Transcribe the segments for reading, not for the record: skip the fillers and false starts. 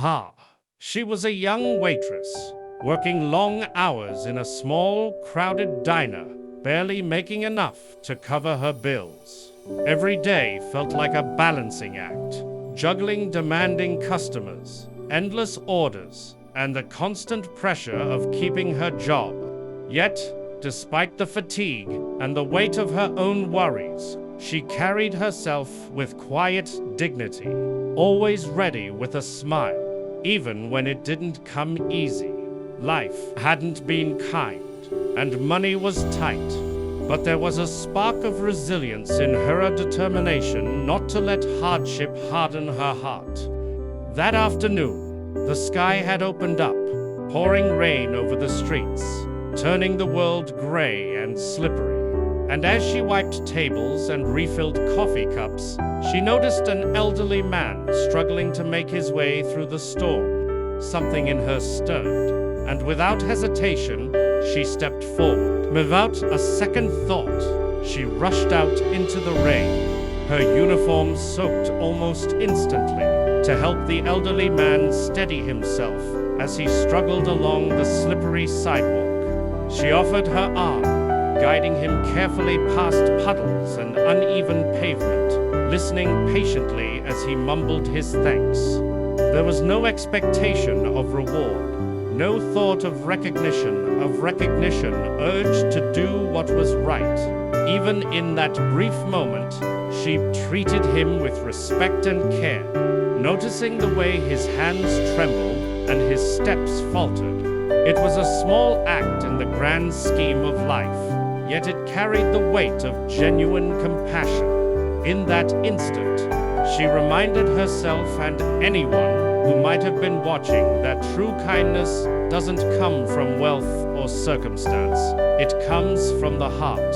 Ah, she was a young waitress, working long hours in a small, crowded diner, barely making enough to cover her bills. Every day felt like a balancing act, juggling demanding customers, endless orders, and the constant pressure of keeping her job. Yet, despite the fatigue and the weight of her own worries, she carried herself with quiet dignity, always ready with a smile, even when it didn't come easy. Life hadn't been kind, and money was tight, but there was a spark of resilience in her determination not to let hardship harden her heart. That afternoon, the sky had opened up, pouring rain over the streets, turning the world gray and slippery. And as she wiped tables and refilled coffee cups, she noticed an elderly man struggling to make his way through the storm. Something in her stirred, and without hesitation, she stepped forward. Without a second thought, she rushed out into the rain, her uniform soaked almost instantly, to help the elderly man steady himself as he struggled along the slippery sidewalk. She offered her arm, guiding him carefully past puddles and uneven pavement, listening patiently as he mumbled his thanks. There was no expectation of reward, no thought of recognition, urged to do what was right. Even in that brief moment, she treated him with respect and care, noticing the way his hands trembled and his steps faltered. It was a small act in the grand scheme of life, yet it carried the weight of genuine compassion. In that instant, she reminded herself and anyone who might have been watching that true kindness doesn't come from wealth or circumstance. It comes from the heart.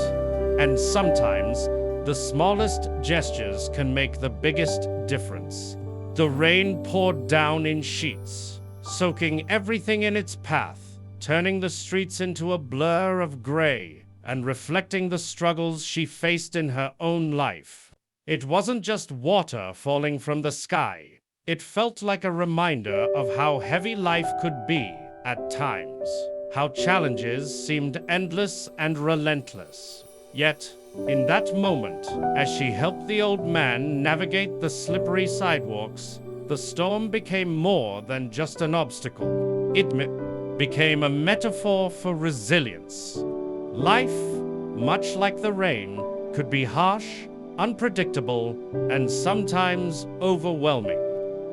And sometimes, the smallest gestures can make the biggest difference. The rain poured down in sheets, soaking everything in its path, turning the streets into a blur of gray, and reflecting the struggles she faced in her own life. It wasn't just water falling from the sky. It felt like a reminder of how heavy life could be at times, how challenges seemed endless and relentless. Yet, in that moment, as she helped the old man navigate the slippery sidewalks, the storm became more than just an obstacle. It became a metaphor for resilience. Life, much like the rain, could be harsh, unpredictable, and sometimes overwhelming.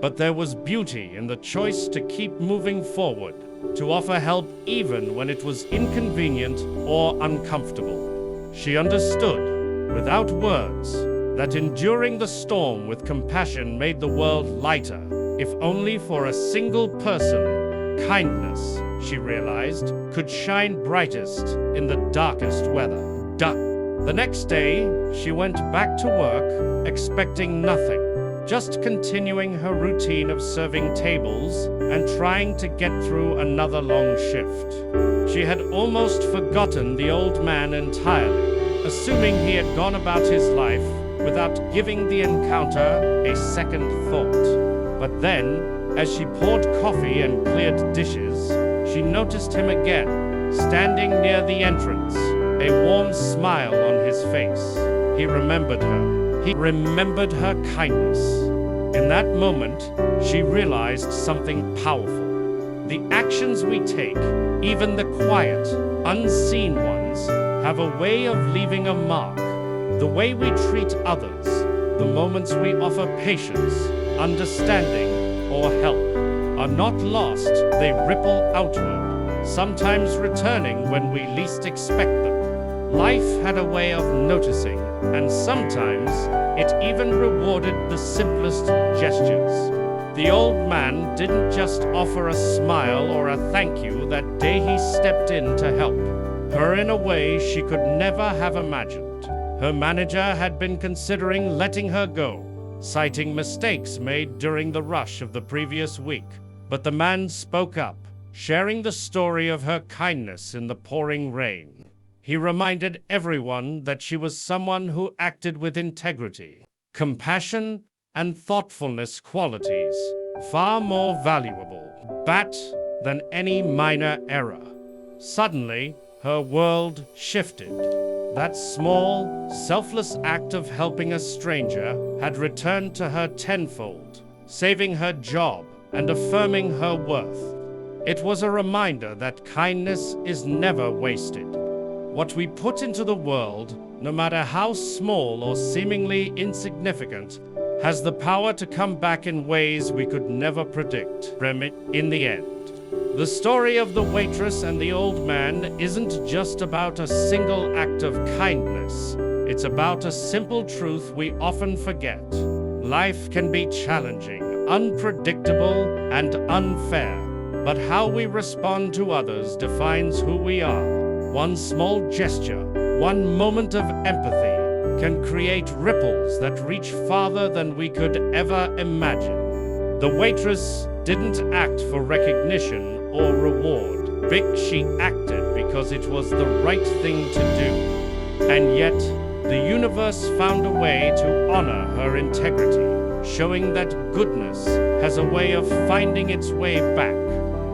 But there was beauty in the choice to keep moving forward, to offer help even when it was inconvenient or uncomfortable. She understood, without words, that enduring the storm with compassion made the world lighter, if only for a single person. Kindness, she realized, could shine brightest in the darkest weather. The next day, she went back to work, expecting nothing, just continuing her routine of serving tables and trying to get through another long shift. She had almost forgotten the old man entirely, assuming he had gone about his life without giving the encounter a second thought. But then, as she poured coffee and cleared dishes, she noticed him again, standing near the entrance, a warm smile on his face. He remembered her. He remembered her kindness. In that moment, she realized something powerful. The actions we take, even the quiet, unseen ones, have a way of leaving a mark. The way we treat others, the moments we offer patience, understanding, or help, are not lost, they ripple outward, sometimes returning when we least expect them. Life had a way of noticing, and sometimes it even rewarded the simplest gestures. The old man didn't just offer a smile or a thank you that day he stepped in to help her in a way she could never have imagined. Her manager had been considering letting her go, citing mistakes made during the rush of the previous week. But the man spoke up, sharing the story of her kindness in the pouring rain. He reminded everyone that she was someone who acted with integrity, compassion, and thoughtfulness, qualities far more valuable, bat, than any minor error. Suddenly, her world shifted. That small, selfless act of helping a stranger had returned to her tenfold, saving her job and affirming her worth. It was a reminder that kindness is never wasted. What we put into the world, no matter how small or seemingly insignificant, has the power to come back in ways we could never predict. In the end, the story of the waitress and the old man isn't just about a single act of kindness. It's about a simple truth we often forget. Life can be challenging, unpredictable, and unfair, but how we respond to others defines who we are. One small gesture, one moment of empathy, can create ripples that reach farther than we could ever imagine. The waitress didn't act for recognition or reward. She acted because it was the right thing to do. And yet, the universe found a way to honor her integrity, showing that goodness has a way of finding its way back.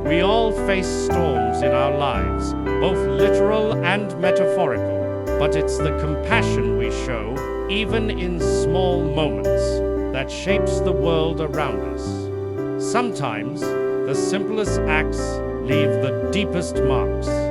We all face storms in our lives, both literal and metaphorical, but it's the compassion we show, even in small moments, that shapes the world around us. Sometimes, the simplest acts leave the deepest marks.